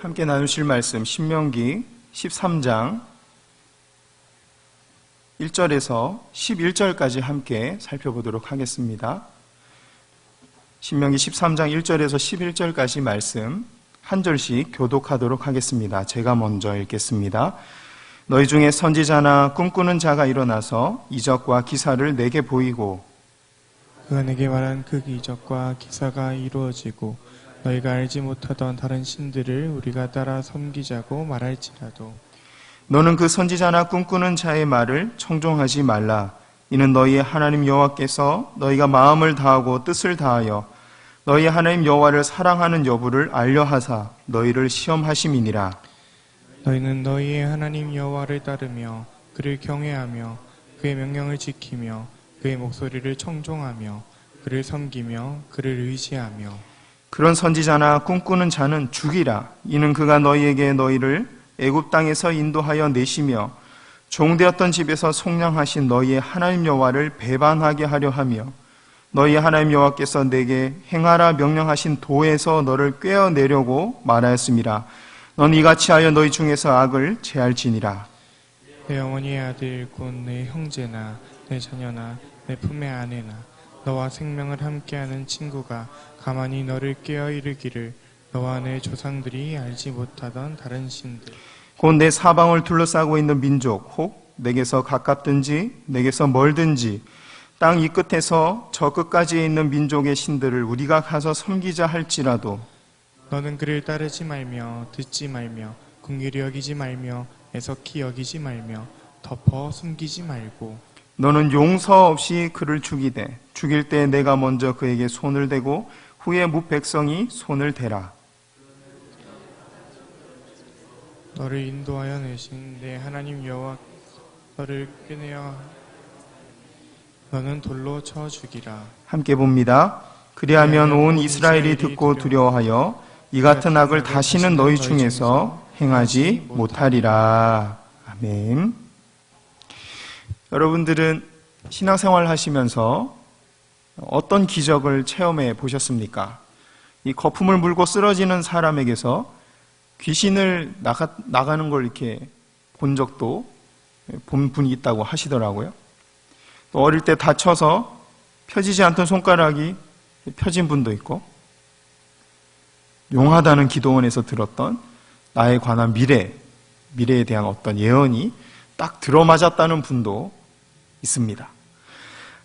함께 나누실 말씀 신명기 13장 1절에서 11절까지 함께 살펴보도록 하겠습니다. 신명기 13장 1절에서 11절까지 말씀 한 절씩 교독하도록 하겠습니다. 제가 먼저 읽겠습니다. 너희 중에 선지자나 꿈꾸는 자가 일어나서 이적과 기사를 내게 보이고 그가 내게 말한 그 이적과 기사가 이루어지고 너희가 알지 못하던 다른 신들을 우리가 따라 섬기자고 말할지라도 너는 그 선지자나 꿈꾸는 자의 말을 청종하지 말라. 이는 너희의 하나님 여호와께서 너희가 마음을 다하고 뜻을 다하여 너희 하나님 여호와를 사랑하는 여부를 알려하사 너희를 시험하심이니라. 너희는 너희의 하나님 여호와를 따르며 그를 경외하며 그의 명령을 지키며 그의 목소리를 청종하며 그를 섬기며 그를 의지하며 그런 선지자나 꿈꾸는 자는 죽이라. 이는 그가 너희에게 너희를 애굽 땅에서 인도하여 내시며 종되었던 집에서 속량하신 너희의 하나님 여호와를 배반하게 하려 하며 너희의 하나님 여호와께서 내게 행하라 명령하신 도에서 너를 꿰어내려고 말하였음이라. 넌 이같이 하여 너희 중에서 악을 제할지니라. 내 어머니의 아들 곧 내 형제나 내 자녀나 내 품의 아내나 너와 생명을 함께하는 친구가 가만히 너를 깨어 이르기를 너와 내 조상들이 알지 못하던 다른 신들 곧 내 사방을 둘러싸고 있는 민족 혹 내게서 가깝든지 내게서 멀든지 땅 이 끝에서 저 끝까지에 있는 민족의 신들을 우리가 가서 섬기자 할지라도 너는 그를 따르지 말며 듣지 말며 긍휼히 여기지 말며 애석히 여기지 말며 덮어 숨기지 말고 너는 용서 없이 그를 죽이되 죽일 때 내가 먼저 그에게 손을 대고 후에 뭇 백성이 손을 대라. 너를 인도하여 내신 내 하나님 여호와 너를 꿰내어 너는 돌로 쳐 죽이라. 함께 봅니다. 그리하면 온 이스라엘이 듣고 두려워하여 이 같은 악을 다시는 너희 중에서 행하지 못하리라. 아멘. 여러분들은 신앙생활 하시면서 어떤 기적을 체험해 보셨습니까? 이 거품을 물고 쓰러지는 사람에게서 귀신을 나가는 걸 이렇게 본 적도 본 분이 있다고 하시더라고요. 또 어릴 때 다쳐서 펴지지 않던 손가락이 펴진 분도 있고, 용하다는 기도원에서 들었던 나에 관한 미래에 대한 어떤 예언이 딱 들어맞았다는 분도 있습니다.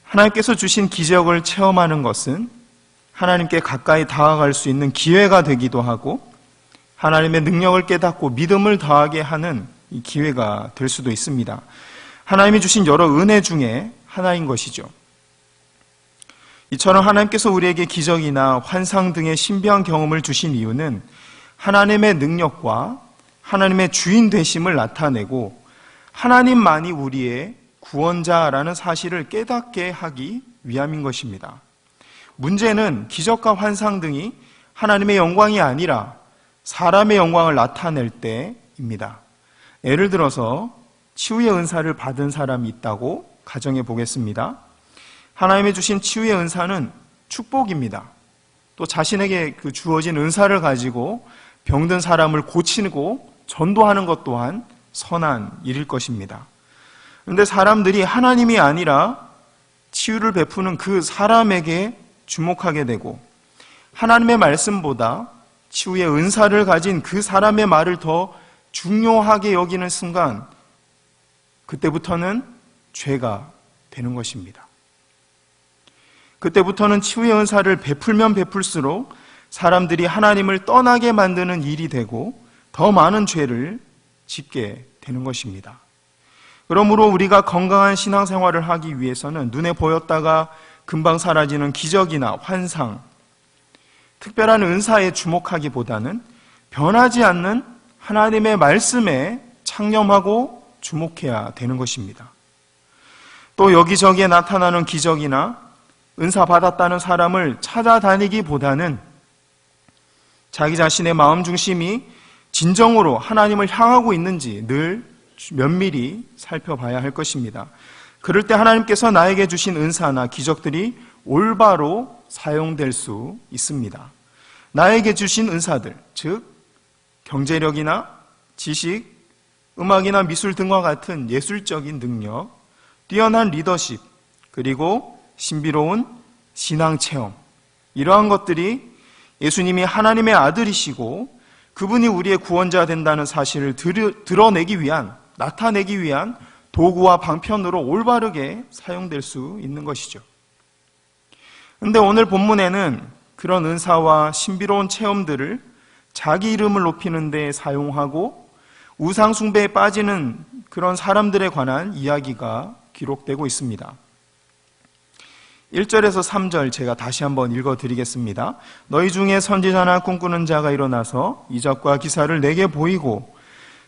하나님께서 주신 기적을 체험하는 것은 하나님께 가까이 다가갈 수 있는 기회가 되기도 하고 하나님의 능력을 깨닫고 믿음을 더하게 하는 이 기회가 될 수도 있습니다. 하나님이 주신 여러 은혜 중에 하나인 것이죠. 이처럼 하나님께서 우리에게 기적이나 환상 등의 신비한 경험을 주신 이유는 하나님의 능력과 하나님의 주인 되심을 나타내고 하나님만이 우리의 구원자라는 사실을 깨닫게 하기 위함인 것입니다. 문제는 기적과 환상 등이 하나님의 영광이 아니라 사람의 영광을 나타낼 때입니다. 예를 들어서 치유의 은사를 받은 사람이 있다고 가정해 보겠습니다. 하나님이 주신 치유의 은사는 축복입니다. 또 자신에게 그 주어진 은사를 가지고 병든 사람을 고치고 전도하는 것 또한 선한 일일 것입니다. 그런데 사람들이 하나님이 아니라 치유를 베푸는 그 사람에게 주목하게 되고 하나님의 말씀보다 치유의 은사를 가진 그 사람의 말을 더 중요하게 여기는 순간 그때부터는 죄가 되는 것입니다. 그때부터는 치유의 은사를 베풀면 베풀수록 사람들이 하나님을 떠나게 만드는 일이 되고 더 많은 죄를 짓게 되는 것입니다. 그러므로 우리가 건강한 신앙생활을 하기 위해서는 눈에 보였다가 금방 사라지는 기적이나 환상, 특별한 은사에 주목하기보다는 변하지 않는 하나님의 말씀에 창념하고 주목해야 되는 것입니다. 또 여기저기에 나타나는 기적이나 은사 받았다는 사람을 찾아다니기보다는 자기 자신의 마음 중심이 진정으로 하나님을 향하고 있는지 늘 면밀히 살펴봐야 할 것입니다. 그럴 때 하나님께서 나에게 주신 은사나 기적들이 올바로 사용될 수 있습니다. 나에게 주신 은사들, 즉 경제력이나 지식, 음악이나 미술 등과 같은 예술적인 능력, 뛰어난 리더십, 그리고 신비로운 신앙 체험, 이러한 것들이 예수님이 하나님의 아들이시고 그분이 우리의 구원자 된다는 사실을 드러내기 위한, 나타내기 위한 도구와 방편으로 올바르게 사용될 수 있는 것이죠. 그런데 오늘 본문에는 그런 은사와 신비로운 체험들을 자기 이름을 높이는 데 사용하고 우상 숭배에 빠지는 그런 사람들에 관한 이야기가 기록되고 있습니다. 1절에서 3절 제가 다시 한번 읽어드리겠습니다. 너희 중에 선지자나 꿈꾸는 자가 일어나서 이적과 기사를 내게 보이고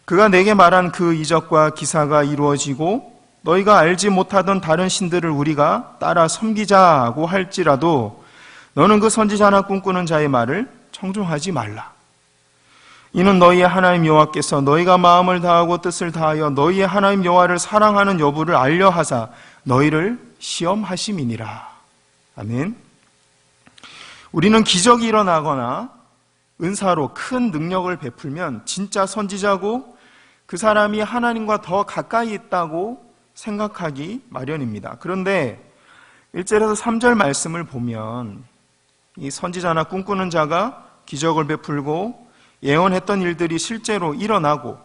그가 내게 말한 그 이적과 기사가 이루어지고 너희가 알지 못하던 다른 신들을 우리가 따라 섬기자고 할지라도 너는 그 선지자나 꿈꾸는 자의 말을 청종하지 말라. 이는 너희의 하나님 여호와께서 너희가 마음을 다하고 뜻을 다하여 너희의 하나님 여호와를 사랑하는 여부를 알려 하사 너희를 시험하심이니라. 아멘. 우리는 기적이 일어나거나 은사로 큰 능력을 베풀면 진짜 선지자고 그 사람이 하나님과 더 가까이 있다고 생각하기 마련입니다. 그런데 1절에서 3절 말씀을 보면 이 선지자나 꿈꾸는 자가 기적을 베풀고 예언했던 일들이 실제로 일어나고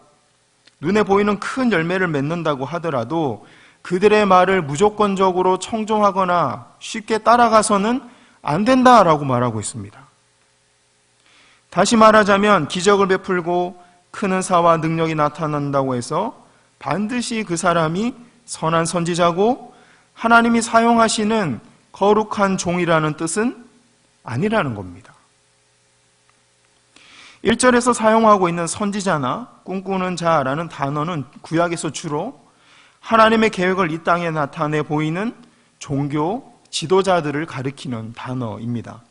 눈에 보이는 큰 열매를 맺는다고 하더라도 그들의 말을 무조건적으로 청종하거나 쉽게 따라가서는 안 된다라고 말하고 있습니다. 다시 말하자면 기적을 베풀고 큰 은사와 능력이 나타난다고 해서 반드시 그 사람이 선한 선지자고 하나님이 사용하시는 거룩한 종이라는 뜻은 아니라는 겁니다. 1절에서 사용하고 있는 선지자나 꿈꾸는 자라는 단어는 구약에서 주로 하나님의 계획을 이 땅에 나타내 보이는 종교 지도자들을 가리키는 단어입니다.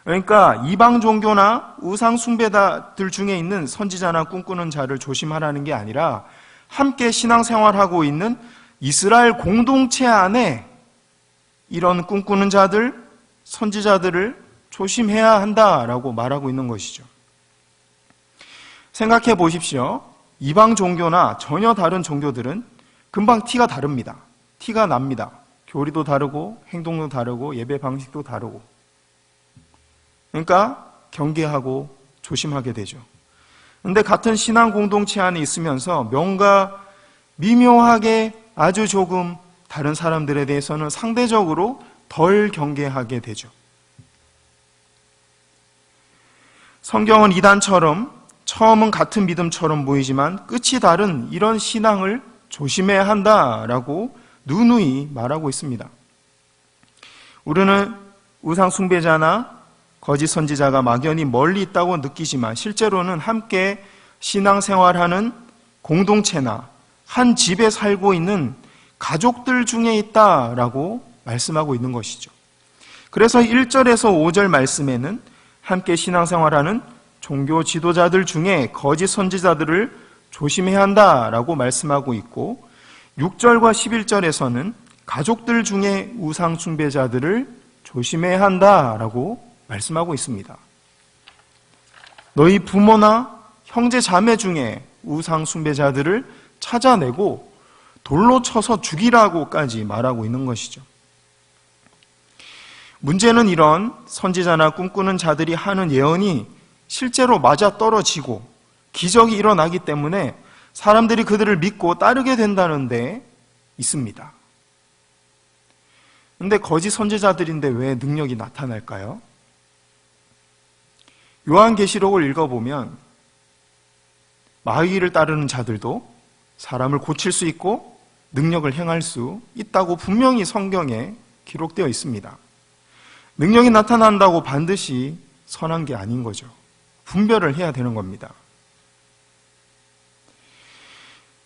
그러니까 이방 종교나 우상 숭배자들 중에 있는 선지자나 꿈꾸는 자를 조심하라는 게 아니라 함께 신앙생활하고 있는 이스라엘 공동체 안에 이런 꿈꾸는 자들, 선지자들을 조심해야 한다라고 말하고 있는 것이죠. 생각해 보십시오. 이방 종교나 전혀 다른 종교들은 금방 티가 다릅니다. 티가 납니다. 교리도 다르고 행동도 다르고 예배 방식도 다르고. 그러니까 경계하고 조심하게 되죠. 그런데 같은 신앙 공동체 안에 있으면서 뭔가 미묘하게 아주 조금 다른 사람들에 대해서는 상대적으로 덜 경계하게 되죠. 성경은 이단처럼 처음은 같은 믿음처럼 보이지만 끝이 다른 이런 신앙을 조심해야 한다라고 누누이 말하고 있습니다. 우리는 우상 숭배자나 거짓 선지자가 막연히 멀리 있다고 느끼지만 실제로는 함께 신앙생활하는 공동체나 한 집에 살고 있는 가족들 중에 있다라고 말씀하고 있는 것이죠. 그래서 1절에서 5절 말씀에는 함께 신앙생활하는 종교 지도자들 중에 거짓 선지자들을 조심해야 한다라고 말씀하고 있고 6절과 11절에서는 가족들 중에 우상 숭배자들을 조심해야 한다라고 말씀하고 있습니다. 너희 부모나 형제 자매 중에 우상 숭배자들을 찾아내고 돌로 쳐서 죽이라고까지 말하고 있는 것이죠. 문제는 이런 선지자나 꿈꾸는 자들이 하는 예언이 실제로 맞아떨어지고 기적이 일어나기 때문에 사람들이 그들을 믿고 따르게 된다는 데 있습니다. 그런데 거짓 선지자들인데 왜 능력이 나타날까요? 요한계시록을 읽어보면 마귀를 따르는 자들도 사람을 고칠 수 있고 능력을 행할 수 있다고 분명히 성경에 기록되어 있습니다. 능력이 나타난다고 반드시 선한 게 아닌 거죠. 분별을 해야 되는 겁니다.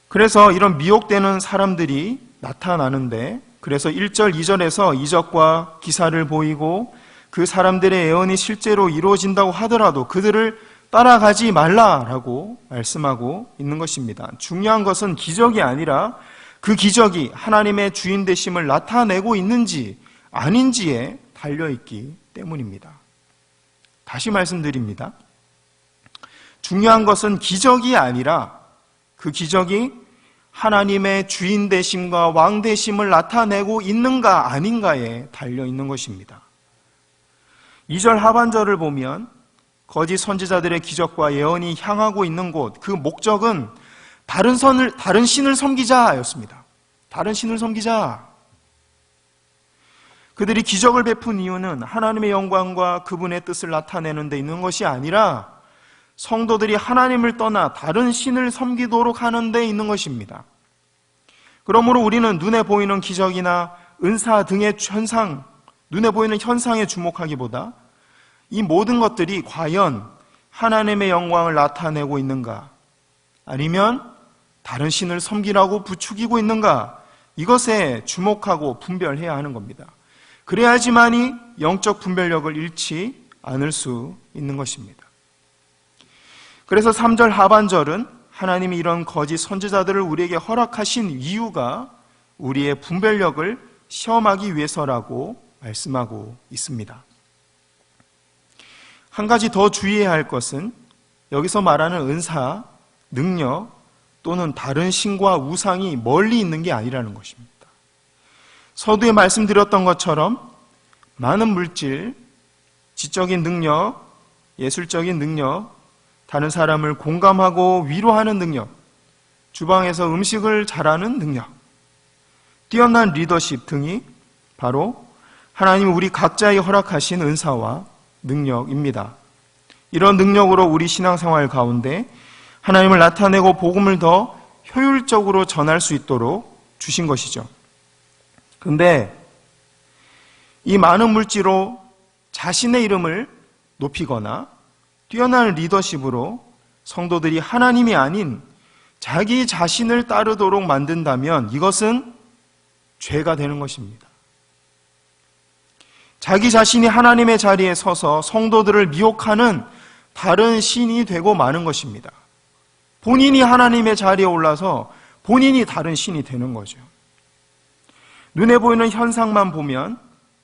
그래서 이런 미혹되는 사람들이 나타나는데 그래서 1절, 2절에서 이적과 기사를 보이고 그 사람들의 예언이 실제로 이루어진다고 하더라도 그들을 따라가지 말라라고 말씀하고 있는 것입니다. 중요한 것은 기적이 아니라 그 기적이 하나님의 주인 되심을 나타내고 있는지 아닌지에 달려있기 때문입니다. 다시 말씀드립니다. 중요한 것은 기적이 아니라 그 기적이 하나님의 주인 되심과 왕 되심을 나타내고 있는가 아닌가에 달려 있는 것입니다. 2절 하반절을 보면 거짓 선지자들의 기적과 예언이 향하고 있는 곳, 그 목적은 다른 신을 섬기자였습니다. 다른 신을 섬기자. 그들이 기적을 베푼 이유는 하나님의 영광과 그분의 뜻을 나타내는 데 있는 것이 아니라 성도들이 하나님을 떠나 다른 신을 섬기도록 하는 데 있는 것입니다. 그러므로 우리는 눈에 보이는 기적이나 은사 등의 현상, 눈에 보이는 현상에 주목하기보다 이 모든 것들이 과연 하나님의 영광을 나타내고 있는가, 아니면 다른 신을 섬기라고 부추기고 있는가, 이것에 주목하고 분별해야 하는 겁니다. 그래야지만이 영적 분별력을 잃지 않을 수 있는 것입니다. 그래서 3절 하반절은 하나님이 이런 거짓 선지자들을 우리에게 허락하신 이유가 우리의 분별력을 시험하기 위해서라고 말씀하고 있습니다. 한 가지 더 주의해야 할 것은 여기서 말하는 은사, 능력 또는 다른 신과 우상이 멀리 있는 게 아니라는 것입니다. 서두에 말씀드렸던 것처럼 많은 물질, 지적인 능력, 예술적인 능력, 다른 사람을 공감하고 위로하는 능력, 주방에서 음식을 잘하는 능력, 뛰어난 리더십 등이 바로 하나님 우리 각자에게 허락하신 은사와 능력입니다. 이런 능력으로 우리 신앙생활 가운데 하나님을 나타내고 복음을 더 효율적으로 전할 수 있도록 주신 것이죠. 그런데 이 많은 물질로 자신의 이름을 높이거나 뛰어난 리더십으로 성도들이 하나님이 아닌 자기 자신을 따르도록 만든다면 이것은 죄가 되는 것입니다. 자기 자신이 하나님의 자리에 서서 성도들을 미혹하는 다른 신이 되고 마는 것입니다. 본인이 하나님의 자리에 올라서 본인이 다른 신이 되는 거죠. 눈에 보이는 현상만 보면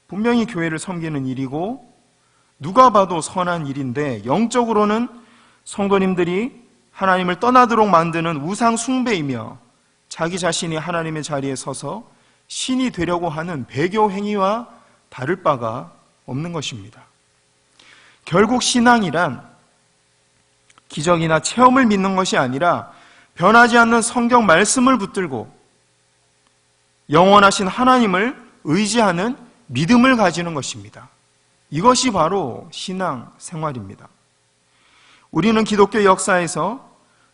분명히 교회를 섬기는 일이고 누가 봐도 선한 일인데 영적으로는 성도님들이 하나님을 떠나도록 만드는 우상 숭배이며 자기 자신이 하나님의 자리에 서서 신이 되려고 하는 배교 행위와 다를 바가 없는 것입니다. 결국 신앙이란 기적이나 체험을 믿는 것이 아니라 변하지 않는 성경 말씀을 붙들고 영원하신 하나님을 의지하는 믿음을 가지는 것입니다. 이것이 바로 신앙 생활입니다. 우리는 기독교 역사에서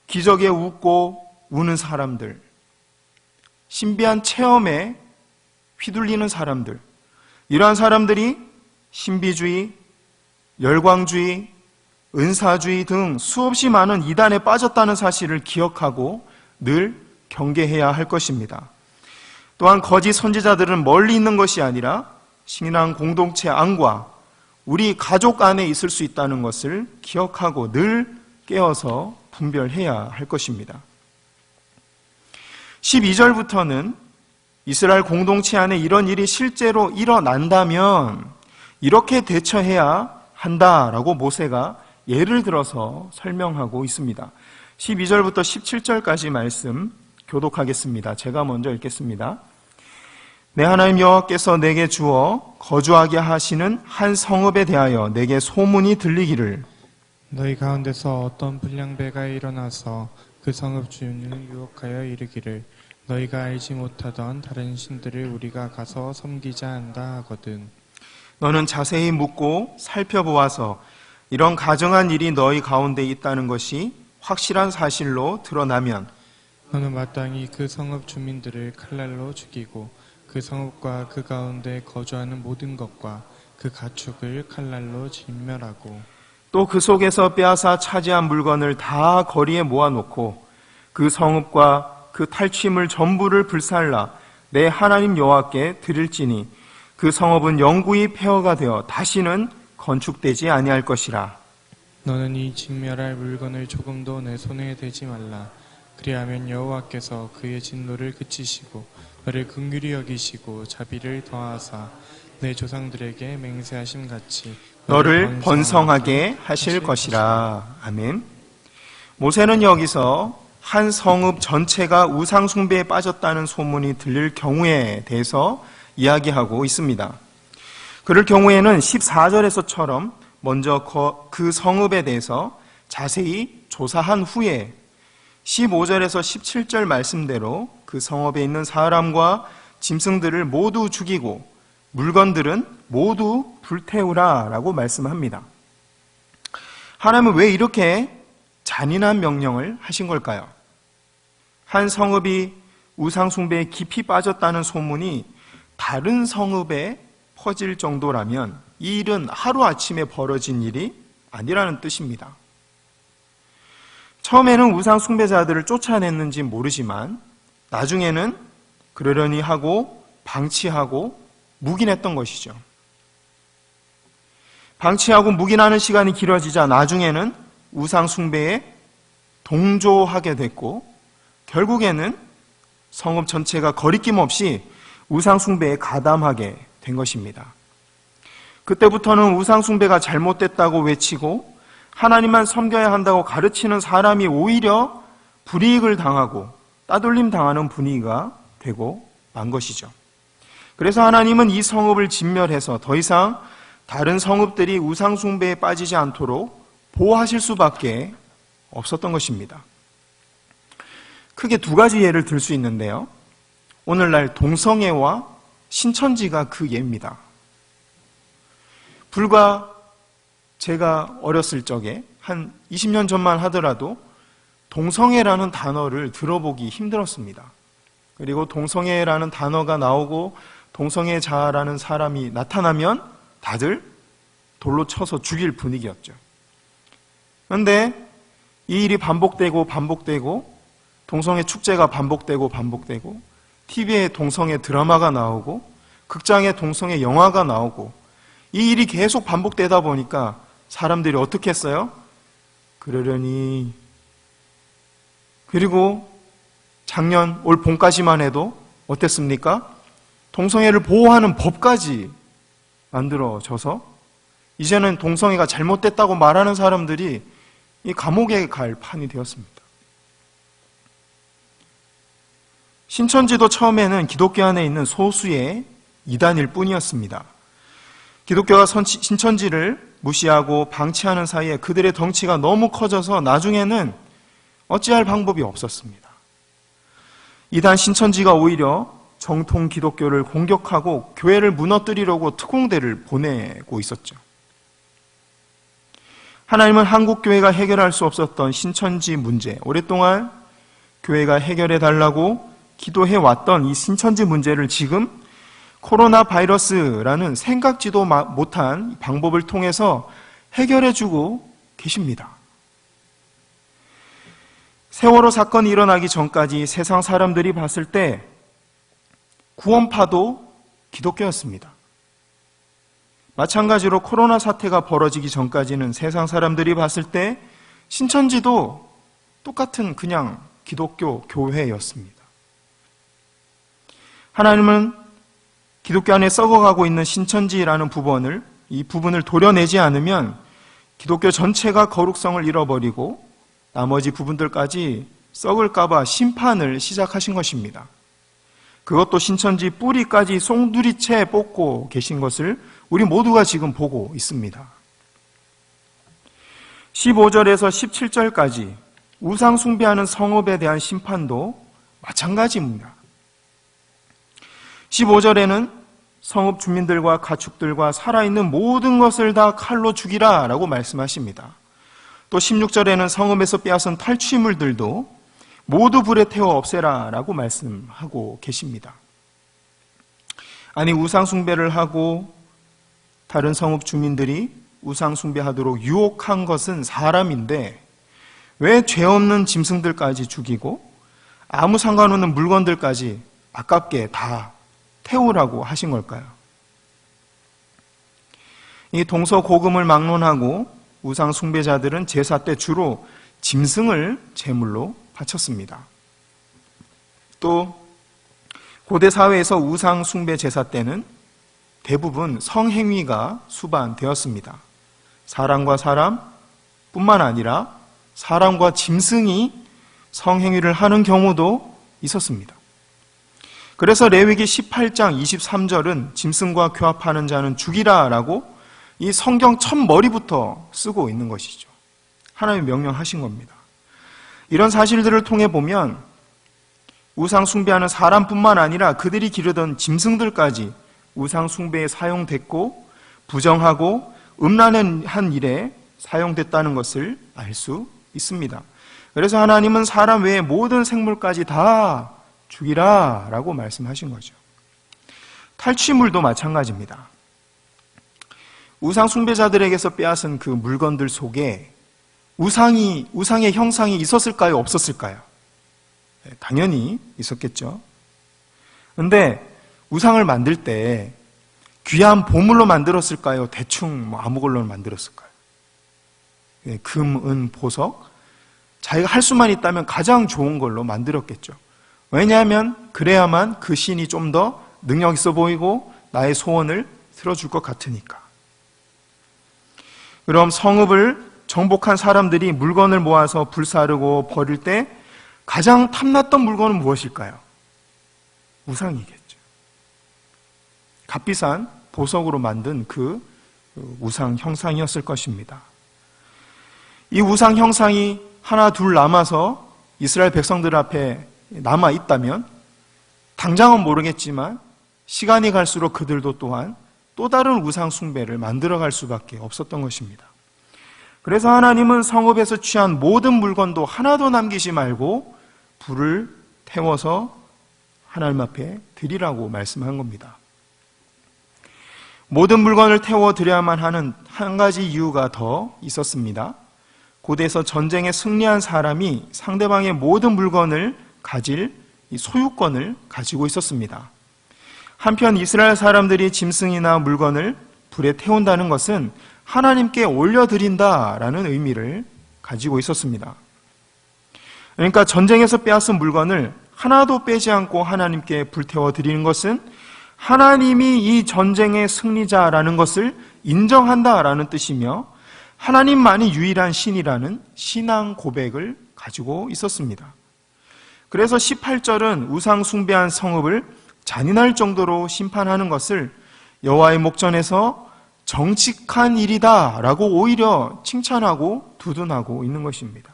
기적에 웃고 우는 사람들, 신비한 체험에 휘둘리는 사람들, 이러한 사람들이 신비주의, 열광주의, 은사주의 등 수없이 많은 이단에 빠졌다는 사실을 기억하고 늘 경계해야 할 것입니다. 또한 거짓 선지자들은 멀리 있는 것이 아니라 신앙 공동체 안과 우리 가족 안에 있을 수 있다는 것을 기억하고 늘 깨어서 분별해야 할 것입니다. 12절부터는 이스라엘 공동체 안에 이런 일이 실제로 일어난다면 이렇게 대처해야 한다라고 모세가 예를 들어서 설명하고 있습니다. 12절부터 17절까지 말씀 교독하겠습니다. 제가 먼저 읽겠습니다. 내 하나님 여호와께서 내게 주어 거주하게 하시는 한 성읍에 대하여 내게 소문이 들리기를 너희 가운데서 어떤 불량배가 일어나서 그 성읍 주인을 유혹하여 이르기를 너희가 알지 못하던 다른 신들을 우리가 가서 섬기자 한다 하거든. 너는 자세히 묻고 살펴보아서 이런 가정한 일이 너희 가운데 있다는 것이 확실한 사실로 드러나면 너는 마땅히 그 성읍 주민들을 칼날로 죽이고 그 성읍과 그 가운데 거주하는 모든 것과 그 가축을 칼날로 진멸하고 또 그 속에서 빼앗아 차지한 물건을 다 거리에 모아놓고 그 성읍과 그 탈취물 전부를 불살라 내 하나님 여호와께 드릴지니 그 성읍은 영구히 폐허가 되어 다시는 건축되지 아니할 것이라. 너는 이 진멸할 물건을 조금도 내 손에 대지 말라. 그리하면 여호와께서 그의 진노를 그치시고 너를 긍휼히 여기시고 자비를 더하사 내 조상들에게 맹세하심 같이 너를 번성하게 하실 것이라. 아멘. 모세는 여기서 한 성읍 전체가 우상 숭배에 빠졌다는 소문이 들릴 경우에 대해서 이야기하고 있습니다. 그럴 경우에는 14절에서처럼 먼저 그 성읍에 대해서 자세히 조사한 후에 15절에서 17절 말씀대로 그 성읍에 있는 사람과 짐승들을 모두 죽이고 물건들은 모두 불태우라 라고 말씀합니다. 하나님은 왜 이렇게 잔인한 명령을 하신 걸까요? 한 성읍이 우상 숭배에 깊이 빠졌다는 소문이 다른 성읍에 퍼질 정도라면 이 일은 하루아침에 벌어진 일이 아니라는 뜻입니다. 처음에는 우상 숭배자들을 쫓아냈는지 모르지만 나중에는 그러려니 하고 방치하고 묵인했던 것이죠. 방치하고 묵인하는 시간이 길어지자 나중에는 우상 숭배에 동조하게 됐고 결국에는 성읍 전체가 거리낌 없이 우상 숭배에 가담하게 된 것입니다. 그때부터는 우상 숭배가 잘못됐다고 외치고 하나님만 섬겨야 한다고 가르치는 사람이 오히려 불이익을 당하고 따돌림 당하는 분위기가 되고 만 것이죠. 그래서 하나님은 이 성읍을 진멸해서 더 이상 다른 성읍들이 우상 숭배에 빠지지 않도록 보호하실 수밖에 없었던 것입니다. 크게 두 가지 예를 들 수 있는데요. 오늘날 동성애와 신천지가 그 예입니다. 불과 제가 어렸을 적에 한 20년 전만 하더라도 동성애라는 단어를 들어보기 힘들었습니다. 그리고 동성애라는 단어가 나오고 동성애자라는 사람이 나타나면 다들 돌로 쳐서 죽일 분위기였죠. 그런데 이 일이 반복되고 동성애 축제가 반복되고 TV에 동성애 드라마가 나오고 극장에 동성애 영화가 나오고 이 일이 계속 반복되다 보니까 사람들이 어떻게 했어요? 그러려니. 그리고 작년 올 봄까지만 해도 어땠습니까? 동성애를 보호하는 법까지 만들어져서 이제는 동성애가 잘못됐다고 말하는 사람들이 이 감옥에 갈 판이 되었습니다. 신천지도 처음에는 기독교 안에 있는 소수의 이단일 뿐이었습니다. 기독교가 신천지를 무시하고 방치하는 사이에 그들의 덩치가 너무 커져서 나중에는 어찌할 방법이 없었습니다. 이단 신천지가 오히려 정통 기독교를 공격하고 교회를 무너뜨리려고 특공대를 보내고 있었죠. 하나님은 한국교회가 해결할 수 없었던 신천지 문제, 오랫동안 교회가 해결해 달라고 기도해왔던 이 신천지 문제를 지금 코로나 바이러스라는 생각지도 못한 방법을 통해서 해결해주고 계십니다. 세월호 사건이 일어나기 전까지 세상 사람들이 봤을 때 구원파도 기독교였습니다. 마찬가지로 코로나 사태가 벌어지기 전까지는 세상 사람들이 봤을 때 신천지도 똑같은 그냥 기독교 교회였습니다. 하나님은 기독교 안에 썩어가고 있는 신천지라는 이 부분을 도려내지 않으면 기독교 전체가 거룩성을 잃어버리고 나머지 부분들까지 썩을까봐 심판을 시작하신 것입니다. 그것도 신천지 뿌리까지 송두리째 뽑고 계신 것을 우리 모두가 지금 보고 있습니다. 15절에서 17절까지 우상 숭배하는 성읍에 대한 심판도 마찬가지입니다. 15절에는 성읍 주민들과 가축들과 살아있는 모든 것을 다 칼로 죽이라 라고 말씀하십니다. 또 16절에는 성읍에서 빼앗은 탈취물들도 모두 불에 태워 없애라 라고 말씀하고 계십니다. 아니, 우상 숭배를 하고 다른 성읍 주민들이 우상 숭배하도록 유혹한 것은 사람인데 왜 죄 없는 짐승들까지 죽이고 아무 상관없는 물건들까지 아깝게 다 태우라고 하신 걸까요? 이 동서고금을 막론하고 우상 숭배자들은 제사 때 주로 짐승을 제물로 바쳤습니다. 또 고대 사회에서 우상 숭배 제사 때는 대부분 성행위가 수반되었습니다. 사람과 사람 뿐만 아니라 사람과 짐승이 성행위를 하는 경우도 있었습니다. 그래서 레위기 18장 23절은 짐승과 교합하는 자는 죽이라 라고 이 성경 첫 머리부터 쓰고 있는 것이죠. 하나님이 명령하신 겁니다. 이런 사실들을 통해 보면 우상 숭배하는 사람뿐만 아니라 그들이 기르던 짐승들까지 우상 숭배에 사용됐고 부정하고 음란한 일에 사용됐다는 것을 알 수 있습니다. 그래서 하나님은 사람 외의 모든 생물까지 다 죽이라 라고 말씀하신 거죠. 탈취물도 마찬가지입니다. 우상 숭배자들에게서 빼앗은 그 물건들 속에 우상의 형상이 있었을까요? 없었을까요? 당연히 있었겠죠. 그런데 우상을 만들 때 귀한 보물로 만들었을까요? 대충 아무 걸로 만들었을까요? 금, 은, 보석, 자기가 할 수만 있다면 가장 좋은 걸로 만들었겠죠. 왜냐하면 그래야만 그 신이 좀 더 능력 있어 보이고 나의 소원을 들어줄 것 같으니까. 그럼 성읍을 정복한 사람들이 물건을 모아서 불사르고 버릴 때 가장 탐났던 물건은 무엇일까요? 우상이겠죠. 값비싼 보석으로 만든 그 우상 형상이었을 것입니다. 이 우상 형상이 하나 둘 남아서 이스라엘 백성들 앞에 남아 있다면 당장은 모르겠지만 시간이 갈수록 그들도 또한 또 다른 우상 숭배를 만들어갈 수밖에 없었던 것입니다. 그래서 하나님은 성읍에서 취한 모든 물건도 하나도 남기지 말고 불을 태워서 하나님 앞에 드리라고 말씀한 겁니다. 모든 물건을 태워 드려야만 하는 한 가지 이유가 더 있었습니다. 고대에서 전쟁에 승리한 사람이 상대방의 모든 물건을 가질 이 소유권을 가지고 있었습니다. 한편 이스라엘 사람들이 짐승이나 물건을 불에 태운다는 것은 하나님께 올려드린다라는 의미를 가지고 있었습니다. 그러니까 전쟁에서 빼앗은 물건을 하나도 빼지 않고 하나님께 불태워 드리는 것은 하나님이 이 전쟁의 승리자라는 것을 인정한다라는 뜻이며 하나님만이 유일한 신이라는 신앙 고백을 가지고 있었습니다. 그래서 18절은 우상 숭배한 성읍을 잔인할 정도로 심판하는 것을 여호와의 목전에서 정직한 일이다 라고 오히려 칭찬하고 두둔하고 있는 것입니다.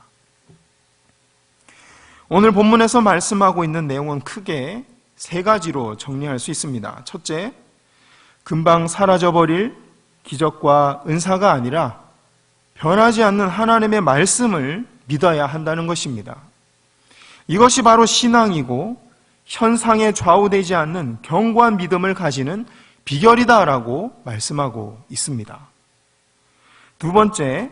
오늘 본문에서 말씀하고 있는 내용은 크게 세 가지로 정리할 수 있습니다. 첫째, 금방 사라져버릴 기적과 은사가 아니라 변하지 않는 하나님의 말씀을 믿어야 한다는 것입니다. 이것이 바로 신앙이고 현상에 좌우되지 않는 견고한 믿음을 가지는 비결이다라고 말씀하고 있습니다. 두 번째,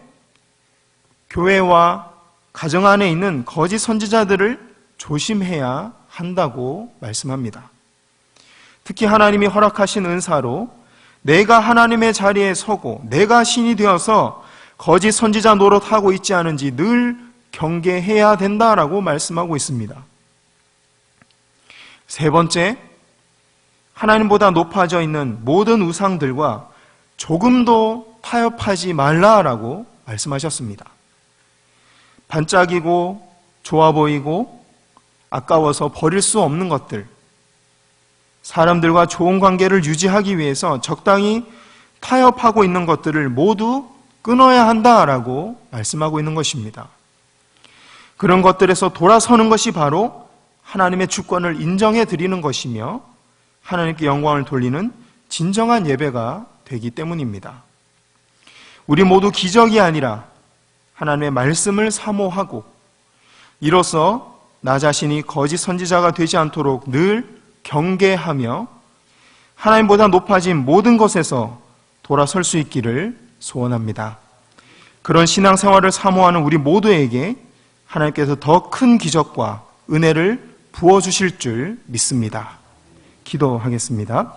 교회와 가정 안에 있는 거짓 선지자들을 조심해야 한다고 말씀합니다. 특히 하나님이 허락하신 은사로 내가 하나님의 자리에 서고 내가 신이 되어서 거짓 선지자 노릇하고 있지 않은지 늘 경계해야 된다라고 말씀하고 있습니다. 세 번째, 하나님보다 높아져 있는 모든 우상들과 조금도 타협하지 말라라고 말씀하셨습니다. 반짝이고 좋아 보이고 아까워서 버릴 수 없는 것들, 사람들과 좋은 관계를 유지하기 위해서 적당히 타협하고 있는 것들을 모두 끊어야 한다라고 말씀하고 있는 것입니다. 그런 것들에서 돌아서는 것이 바로 하나님의 주권을 인정해 드리는 것이며 하나님께 영광을 돌리는 진정한 예배가 되기 때문입니다. 우리 모두 기적이 아니라 하나님의 말씀을 사모하고 이로써 나 자신이 거짓 선지자가 되지 않도록 늘 경계하며 하나님보다 높아진 모든 것에서 돌아설 수 있기를 소원합니다. 그런 신앙생활을 사모하는 우리 모두에게 하나님께서 더 큰 기적과 은혜를 부어주실 줄 믿습니다. 기도하겠습니다.